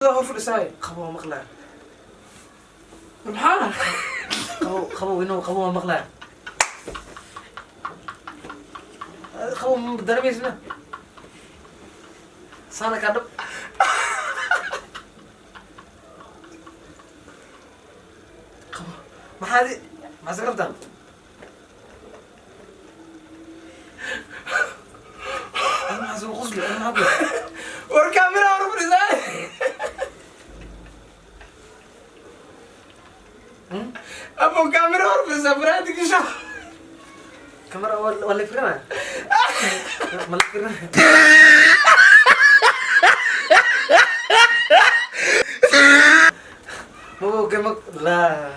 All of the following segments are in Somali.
ظهر في الإسرائيل خبوه مقلع سبحان خبوه إنه خبوه مقلع خبوه من الدربيس هنا صانا كادب خبوه ما هذه ما سكرتها أنا ما أزول غسلي أنا ما أقول والكاميرا ورا في الإسرائيل أبو كاميرا ورا في الإسرائيل ديك شو كاميرا ولا فكرنا ما فكرنا مو كم لا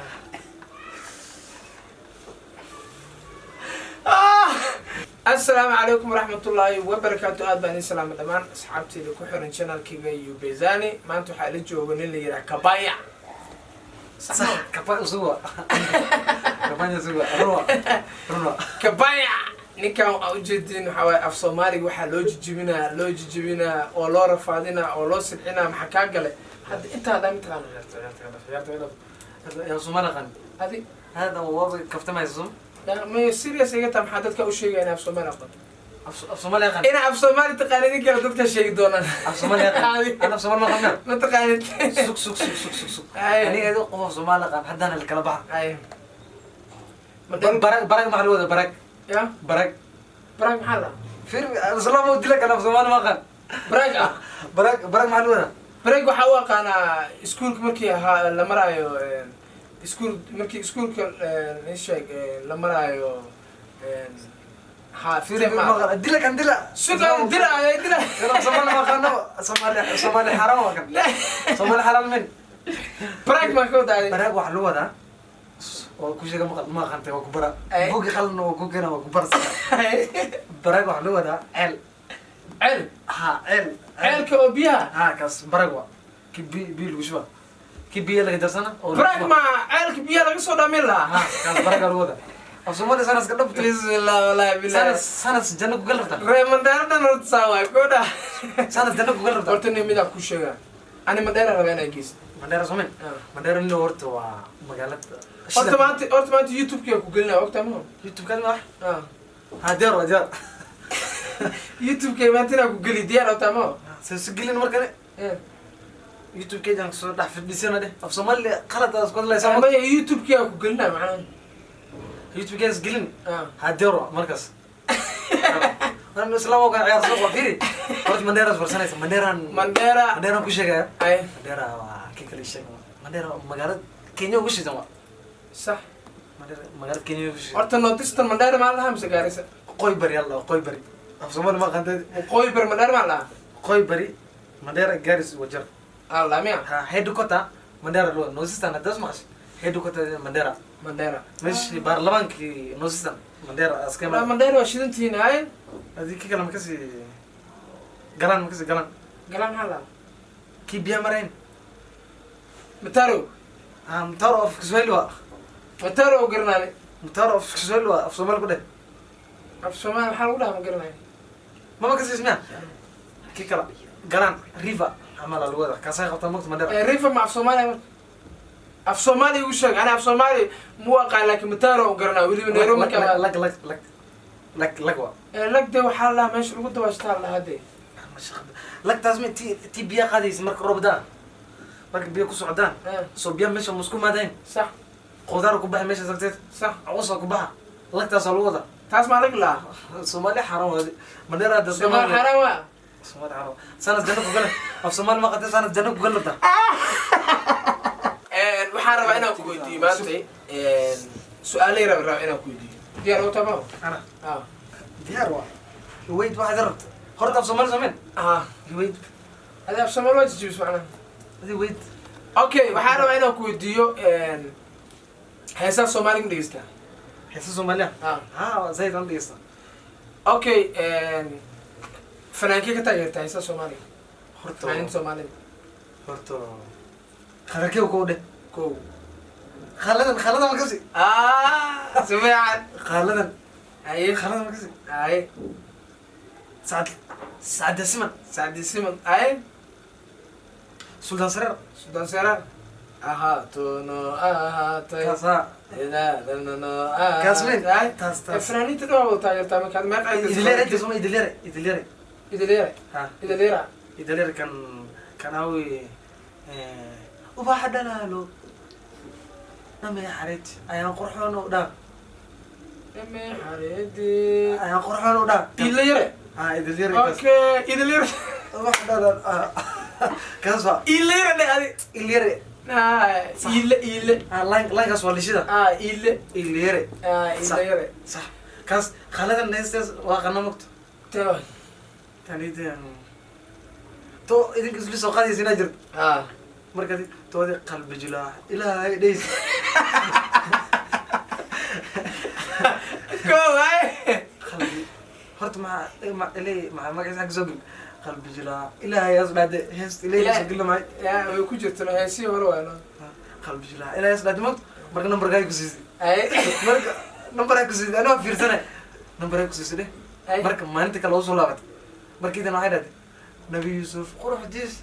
السلام عليكم ورحمة الله وبركاته. أهلا السلام دمان أصحابتي اللي كحرن channel كيغا يوبيزاني ما أنتو حالي جوغن اللي يرا كبايع صح كبايع أسبوع كبايع أسبوع روح كبايع ninkan waxaa ujeedin waxaa waaye af Soomaaliga waxaa loo jijibinaa oo loo rafaadinaa oo loo silcinaa maxaa kaa galay hadda intaa dhan taqaan يا سومالا قن adi هذا هو كفت ما يسوم ma serious iga taa maxaa dadka u sheegayna af Soomaali aqoon سومالا قن ina af Soomaali taqaanid kale dadka sheegi doonaan سومالا قن أنا سومالا ما قن ma taqaanid سوق يعني هذا قف سومالا قن حد أنا الكلام بحر ay برك معلومة برك ya برك برag maxaa la فير السلام ودي لك أنا سومالا ما قن برag ah برك معلومة برag waxaa u aqaanaa iskuulka markii ahaa la maraayo iskuulka sheeg la maraayo فير ما دي لك عندي لا sugan dila سومالا ما قن سومالا حرام ما قن سومالا حلال من برag ma ka wadaay برك وحلوة ده وكل شيء ما خنته وكبرة بوقي خلنا وكوكنا وكبرة برق وحلوة ده عل cel عل ceelka oo biyaha ها كاس برق كي بيل وشوا كي بيل اللي درسنا برag ma ceelka biyaha laga soo dhamin lahaa ها كاس برق الوضع ده أفسموني سنة سكتب bismillah wallahi billahi سنة جنة قلبتها reemandaardan horta saa waay kooda سنة جنة قلبتها horta nin midaa ku sheegaa ani madheera rabaa inaa geysto مدير سومين مدير اللي ورت ومقالة horta maanta youtube-kii ku gelinaa ogtaa ma يوتيوب كلمة واحد ها دير youtube-kii maanta inaa ku geli diyaar ogtaa ma سجلين مركلة يوتيوب كي جانك صور في البيسينا ده أفسمال قلت أسكت الله يسامح ama youtube-kii ku gelinaa macnaha يوتيوب كي سجلين هاديرو مركز أنا إسلام وكان عيار صوب وفيري قلت منديرة فرسانة mandheera منديرة كل شيء كده ay منديرة كي كل شيء منديرة مقالة كينيا وش جماعة sax مقالة كينيا وش horta notistan mandheera maa lahaa mise gaarisa قوي بري يلا قوي بري أفسمال ما كنت waqooyi bar mandheera maa lahaa قوي بري منديرة جارس وجر allah miya هيدو كوتا منديرة لو نوزيستان هداس ماش هيدو كوتا منديرة mandheera مش برلمان كي نوزيستان منديرة أسكيما mandheera waa shidantihiin ay هذه كي كلام كسي قلان كسي قلان galaan maxaa lahaa كي بيا مرين mataro متارو في كسويلوا mataro oo garanaani متارو في كسويلوا في صومال كده af Soomaali maxaa lagu dhahaa ma garanayo ما كسي اسمها كي كلام قلان ريفا عمل الوضع كاسي خبطة مقت مدير rifa ma af Soomaali marka af Soomaali igu sheeg ani af Soomaali mu aqaan laakiin mataro oo garanayo weliba Nairobi markaa لك lagde waxaa lahaa meesha lagu dawaashtaa lahaa dee لك تازمي تي بيا قاديس مرك ربدان مرك بيا كوسو عدان سو بيا مش مسكو مادين sax قدار كوبها مش زلتت sax عوصة كوبها لك تاس الوضع taas maa lag lahaa صومالي حرام هذه مدير هذا Soomaali xaraan waa صومالي حرام سنة جنوب قلب في صومال ما قد سنة جنوب قلب ده waxaan rabaa inaan ku weydiiyo maanta su-aalay rabaa inaan ku weydiiyo diyaar oo tamaam أنا ah ديار واحد ويد واحد ربط خرطة في صومال زمان ah ويد adi af Soomaali waa jijibis macnaha هذه ويد okay waxaan rabaa inaan ku weydiiyo heesaha Soomaaliga ma dhegeystaa حس صوماليا ah ها زي عندي يسا okay fanaankee ka taageertaa heesaha Soomaaliga fanaaniinta Soomaalida خرطة خركي وكودة kow خالدا ما كسي si fiican خالدا haye خالدا ما كسي haye سعد سمن sacdi siman haye Sultan Saraar. Sultan Saraar ahaato noo ahaatay Kaasa. idaadano Kaasmin. ahaatay Taas taas. fanaaniinta dhan waa taageertaa markaad meeqa Idilere jisma idilere. Idilere. idaleera Ha. idaleera Idilere kan awi ubaxa dhalaalo. Namay xareet ayaan qurxoon u dhaa. eme xareedi Ayaan qurxoon u dhaa. idaleera Ha idilere kaas. okay idaleera Ubaxa dhalaalo. Kaasa. idaleera de adi Ilere. ile Line kaas waa lishida. ile Ilere. idaleera صح كاس خالد الناس واقعنا مقت tawa يعني دي تو إذا كنت لسه قاعد يسنجر مركزي تو هذا قلب جلا إلى هاي ليش ko ay قلبي هرت مع إلي مع ما كان زوجي قلب جلا إلى هاي بعد هست إلي يسوق له معي ya way ku jirto heesii hore waano قلب جلا إلى هست بعد مقت مركز نمبر جاي كسيسي ay مركز نمبر جاي كسيسي أنا في سنة نمبر جاي كسيسي ده مركز ما أنت كلا وصل لابد مركز أنا هاي نبي يوسف قروح ديس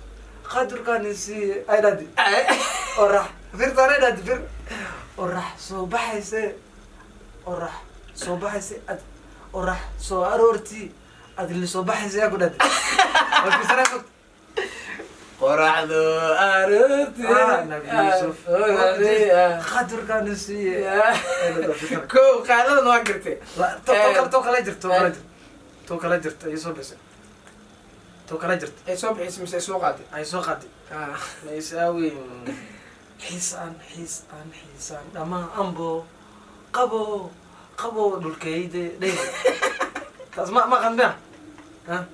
قدر كان يسي هاي دادي وراح فير تاني دادي فير وراح صباح يسي وراح صباح يسي وراح صو أرورتي أدري اللي صباح يسي أقول دادي وفي سنة قلت qoracdu aroorti نبي يوسف قدر كان يسي ko qaaladan waa gartay توكل جرت أي صوب بس توكل جرت ay soo bixisay mise ay soo qaaday أي سوق قادي ما يساوي حيسان أما أمبو قبو دولكيد ليه تسمع ما كان بيع ها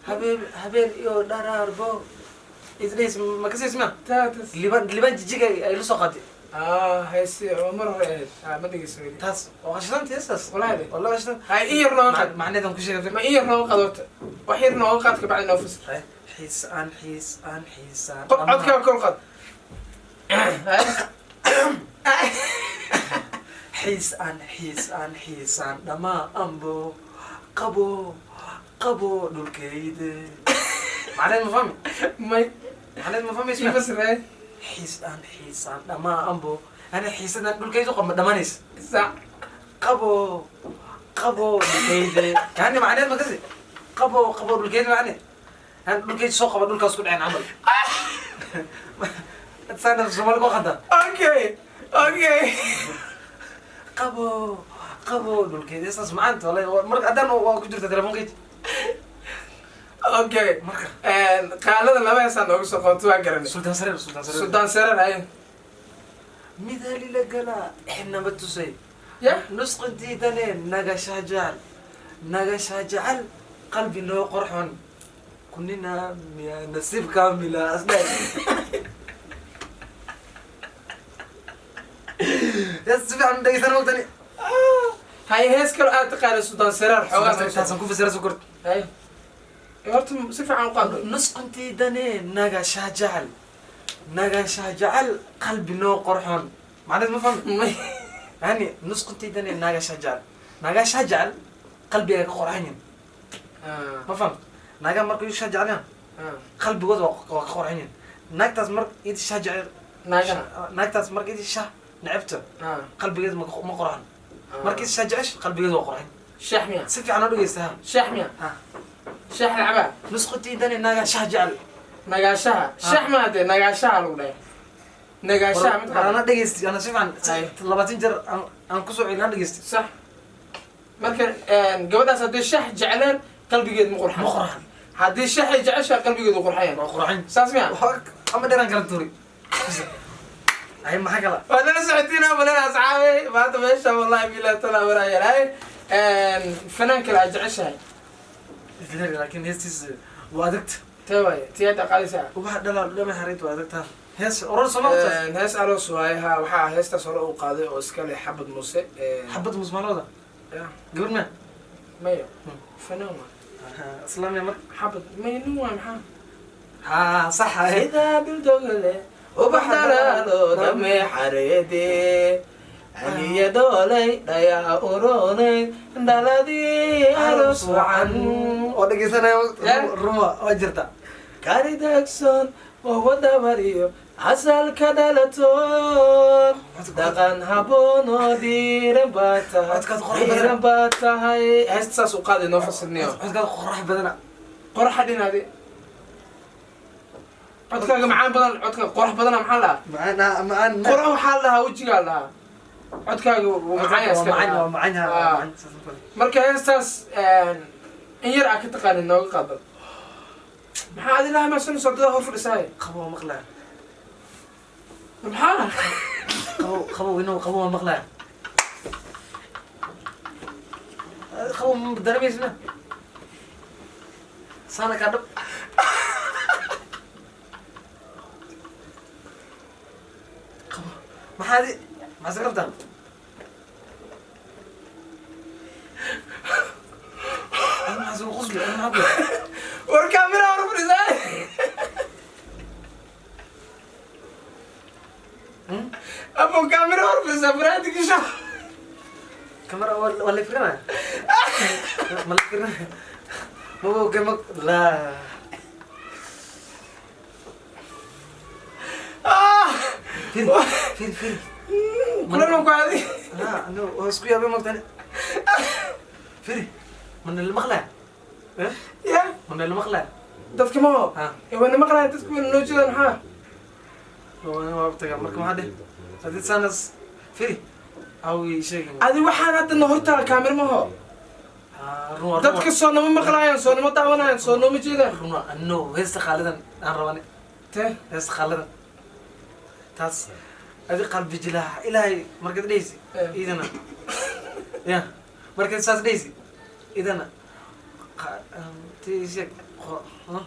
حبيب يو دارار بو إدريس ما كسي اسمع tatas لبان جيجا أي سوق قادي heesi oo mar hore ahayd ma dhegeysan تاس وعشان تيسس والله والله عشان hay in yar noo qad معناه كل شيء ma in yar noo qadoota wax yar noo qaad ka bacdi noo fasir حيسان codkaa kor qad حيسان دما أمبو قبو دولكيد معناه ما فهمي may معناه ما فهمي ii اسمه fasir ay حيسان دما أمبو أنا حيسان دولكيد قم دمانيس sac قبو دولكيد يعني معناه ما كذي قبو دولكيد معناه يعني دولكيد سوق قبو دولكاس كل عين عمل تسانا في الصومال كو خدا okay قبو دولكيد اساس معنت والله مرك أدان وكجرت تلفون كيت okay مركا qaalada laba heesaan nooga soo qoonto waa garanay سلطان سرير Sultan Saraar ay مثالي لقلا احنا بتسي ya نسقنتي دنين نقش جعل قلبي انه قرحون كلنا نصيب كاملة اصلا يا عم دقيقة انا وقتني hay hees kale aad taqaana Sultan Saraar xoogaa تاسن كوفي سيرا سكرت hay horta si fiican u qaado نسقنتي دنين نقش جعل قلبي انه قرحون معناته ما فهم يعني نسقنتي دنين نقش جعل قلبي قرحين ما فهمت ناقا مركو يشجع عليها قلبي جوز وقرحين ناقتاس مرك يد شجع ناقتاس مرك يد شه نعبته قلبي جوز ما قرحن مرك يد شجعش قلبي جوز وقرحين شحمية سفي عنو دغيستها شحمية ها شح العباء نسقتي دني ناقا شجع نقاشها شحمة هذه نقاشها الأولى نقاشها انا دغيستي انا سفي عن 20 جر ان كسو عيلان دغيستي صح مركا قبلها هذا الشح جعلان قلبي جد مقرحان هذا الشح يجعشها قلبي جد مقرحان ساسمع اما ديران كرتوري هاي ما حكى لا وانا سعدتنا ولا اصحابي ما تمشى والله بلا طلع ورايا هاي فنان كلا جعشها لكن هيستيز وادكت تواي تيادا قال ساعه وبعد لما حريت وادكتها هيس اورن سمعت هيس اروس وايها وحا هيستا سوره او قاده او اسكله حبد موسى حبد مسمالودا قبل ما مايو فنان اسلام يا مر حبد ماينو محمد ها صح إذا بالدولة وبحضرالو دمي حريدي علي دولي دايا أوروني دالدي أروس وعن ودقي سنة روما وجرتا كاري داكسون wadabariyo asalka dhalatoon dhaqan haboon oo dhiiran baa tahay heesta saas u qaaday noo fasirniyo codkaad qorax badana qoraxa dhinaadi codkaaga macaan badan codkaaga qorax badana maxaa lahaa macaan qorax waxaa lahaa wejigaa lahaa codkaaga marka heestaas in yar aa ka taqaanin nooga qaadal maxaa adi lahaa maasan sodada hor fadhisaay qabo maqlaa maxaa qabo inuu qabo maqlaa qabo darbeysna sana ka dhab qabo maxaadi maxaa qabtaa maxaa soo qosli maxaa ku war kaamira hor fadhisaay abo kaamira hor fadhisaa faraadi kisho kamera wala firna mal firna mo kemak la fir kulan ku adi no wasku yaabay magtani fir man المقلع ya من المقلع dadka ma ha wana maqlaay dadku wana noo jeedaan maxaa وانا ما بتقع مركم هذا هذه سانس فيري او شيء adi waxaan hadda na hortaala kaamir maho روح dadka soo nama maqlaayaan soo nama daawanayaan soo nooma jeedaan روح انه هيست خالدا انا رواني te هيست خالدا تاس هذه قلب جلاح الهي مركز ديسي اذا يا مركز ساس ديسي اذا تيجي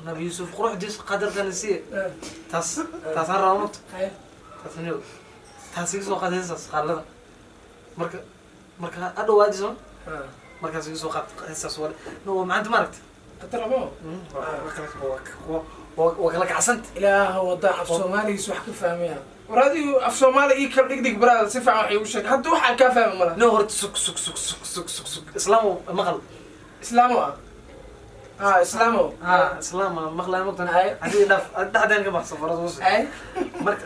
نبي يوسف قروح ديس قدر كان يسي تاس تاس رامت تاس نيو تاس يسوق قدر ساس خالدا مركز ادو وادي سون مركز يسوق قدر ولا نو ما عند مرت qatara maho وكلك عسنت ilaaha wadaa af soomaaligiis wax ka fahmaya war adigu af soomaali ii kala dhigdhig baraada si fiican wax iigu sheeg hadda waxaa kaa fahmi mala نو هرت سك سك سك سك سك سك سك اسلام مغل islaamo ah islaamo اسلام مغل مقتنع أي. عندي داف دحدين كما سفرات وصل ay مرك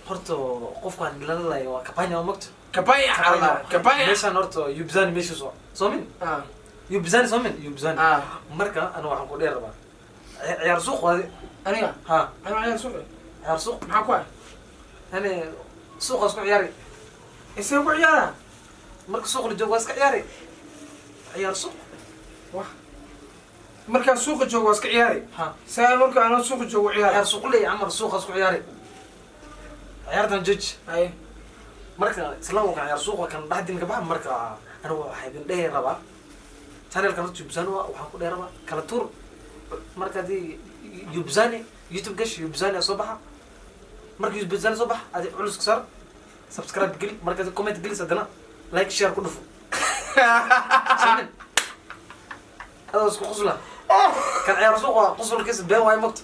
هرتو قف كان لا لا كبانيا ومقت kabaya alla kabaya ليش انا هرتو يبزاني ماشي سو سومين ah يبزاني سومين يبزاني ah مرك انا waxaan ku dheer rabaa ciyaar suuq wadi aniga ha ana ciyaar suuq ciyaar suuq maxaa ku ah yani suuq isku ciyaari isee ku ciyaara marka suuq la joogo iska ciyaari ciyaar suuq wax markaa suuqa joogo waa iska ciyaari ha saa marka anoo suuqa joogo ciyaara ciyaar suuq leey amar suuq isku ciyaari ciyaartan judge ay marka islaamka ciyaar suuqa kan dhaxdin ka bax marka ana waxa idin dheer rabaa channel kan yubzani waxa ku dheer rabaa kala tur marka di yubzani youtube gash yubzani soo baxa marka yubzani soo bax adi culus kasar subscribe gil marka comment gil sadana like share ku dhufo samin هذا اسكو قصله كان عيار سوق قصل كيس بين واي مقت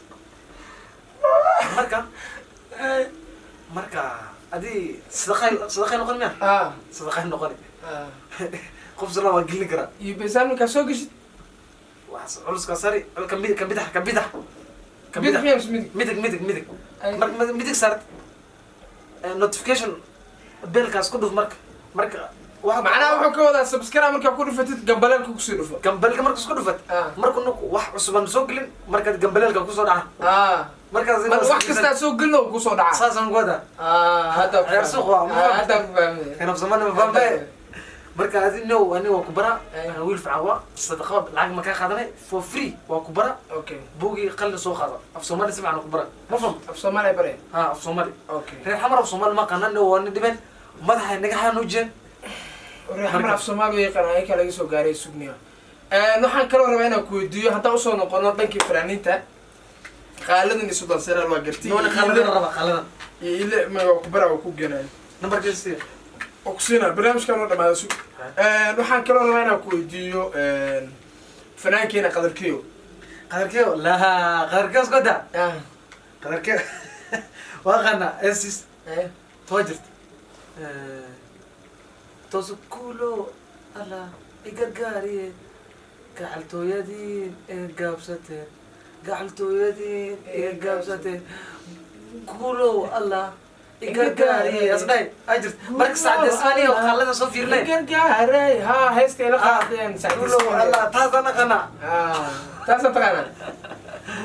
مركا ادي صدقين نقول ميا ah صدقين نقول ah خبز الله وقل لك iyo besaan markaa soo geshid علوس كسري كم بدح bidix miyaa mise midig ميدك ay مرك ميدك صارت نوتيفيكيشن بيل كاس كله مرك واحد macnaha wuxuu ka wadaa subscribe markaa ku dhufatid gambaleelka kusii dhufo جنبلك مرك اسكو دفت ah مرك انه واحد عصبان سو قلن مرك جنبلك كوسو دعه ah مرك wax kastaa soo gelino uu kusoo dhaca اساسا قودا hadda ciyaar suuq waa hadda ku fahmay انا في زمان ما فاهم marka adi no ani waa ku bara ana wiil fiican waa sadaqad lacag ma ka qaadanay for free waa ku bara okay buugi qalin soo qaada af Soomaali si fiican ku bara ma faham af Soomaali bare ha af Soomaali okay reer xamar af Soomaali ma qanaan waa ni dhiban madaxa naga xanuujin reer xamar af Soomaali way qanay kala iga soo gaaray sugniya waxaan kaloo rabaa inaan ku weydiiyo haddaan usoo noqono dhankii fanaaniinta qaaladan isu dalsara waa gartay noona qaladan raba qaladan ile ma waa ku bara waa ku geenay nambarkiisa oksina barnaamijkan oo dhamaada sug waxaan kaloo rabaa inaan ku weydiiyo fanaankeena qadarkiyo qadarkee la qadarkee isku daa ah qadarkee waa qana esis توجرت توسكولو على إيجاري كعلتو يدين قابستين gacaltooyadii iga gaabsatay kuulow allah igargaariye asdhay ajir marka saacdeesmani oo qaalada soo fiirnay gargaaray ha heesta ila qaadeen kuulow allah taasana qana taasa taqana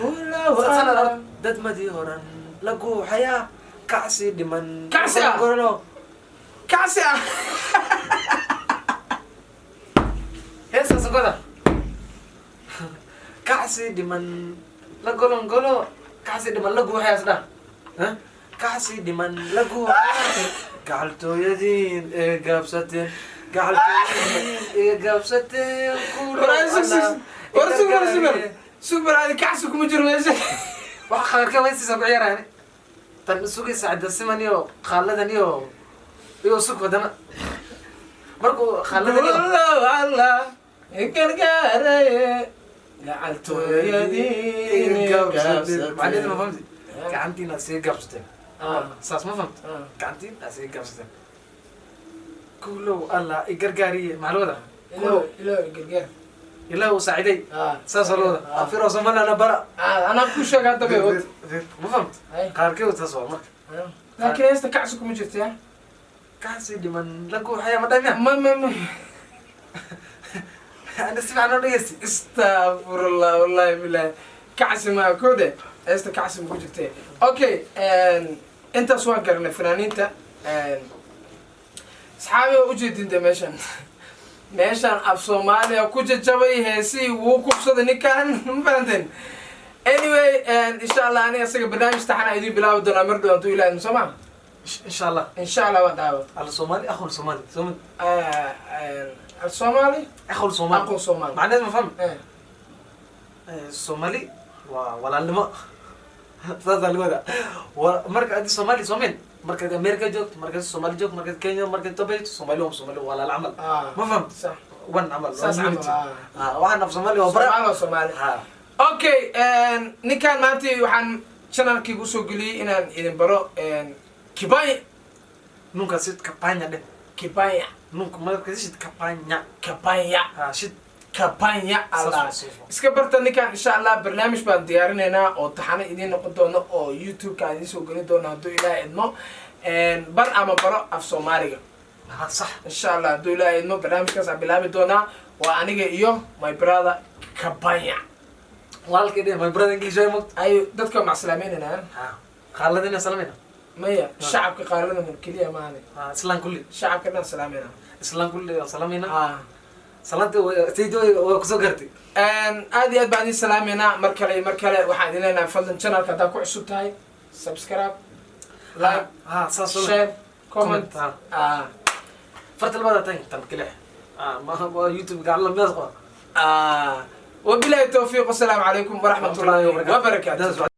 kuulow allah dad madii horan la guuxayaa kacsi dhiman Kacsi ah. gorano kacsi ah heesa sogoda kacsi dhiman la golon golo kacsi dhiman la guuxayaa asdha kacsi dhiman la guuxayaa gacaltooyadiin ee gaabsateen gacaltooyadiin ee gaabsateen super adi kacsi kuma jiro meesha waxa qaarka waysiisa ku ciyaarayaan tan sugaysa cadasiman iyo qaaladan iyo sug wadana markuu qaaladan iyo allah gargaaraye gacaltooyadiin macnaheedu ma fahamti gacantiina sii gaabsateen saas ma fahamti gacantiina sii gaabsateen kuulow allah i gargaariye maxaa loo wadaa ilo gargaar ilaa uu saaciday saasoo loo wadaa afiro somalana bara anaa ku sheeg hadda bay wad ma fahamti qaarkeedu taas waa marka laakiin heesta kacsi kuma jirta ya kacsi dhiman la guuxaya ma dhamiya ma ana si fiican oo dhegeysti astafurullah wallahi billahi kacsi maa kode heesta kacsi ma ku jirta okay intaas waan garanay fanaaniinta asxaabi oo ujeedinta meeshan af soomaaliya ku jajabay heesii wuu kubsaday ninkan ma fahanteen anyway insha allah aniga isaga barnaamij taxana idin bilaabi doonaa mar dhow hadduu ilaahay soo ma insha allah waan daawad الصومالي اخو الصومالي صومالي الصومالي اخو الصومالي اخو الصومالي معناه ما فهم الصومالي ولا لما هذا الوضع ومركز الصومالي صومين مركز امريكا جوك مركز الصومالي جوك مركز كينيا مركز توبيت صومالي صومالي ولا العمل ما فهمت صح وين عمل واحد في صومالي وبرا صومالي اوكي نكان مانتي waxaan channelkii u soo galiyay inaan idin baro kibaya nunca sit campaña de kibaya nunca markay sit campaña shit kampanya allah iska barta ninkan insha allah barnaamij baan diyaarinaynaa oo taxana idin noqon doono oo youtube-ka idin soo gelin doono hadduu ilaahay idmo bar ama baro af soomaaliga صح insha allah hadduu ilaahay idmo barnaamijkaas aan bilaabi doonaa waa aniga iyo my brother kampanya walaalkay my brother english way mogt ay dadka macsalaameynayna qaaladina salaamina maya shacabka qaaladana keliya maahane islaan kulli shacabka dhan salaameyna islaan kulli salaamina salaanta way kusoo gartay aad iyo aad baan idin salaameynaa mar kale waxaan idin leenahay fadlan channelka haddaa ku cusub tahay subscribe like share comment فرت البلد تنكلح ما هو يوتيوب قاعد لهم يصغر وبالله التوفيق والسلام عليكم ورحمة الله وبركاته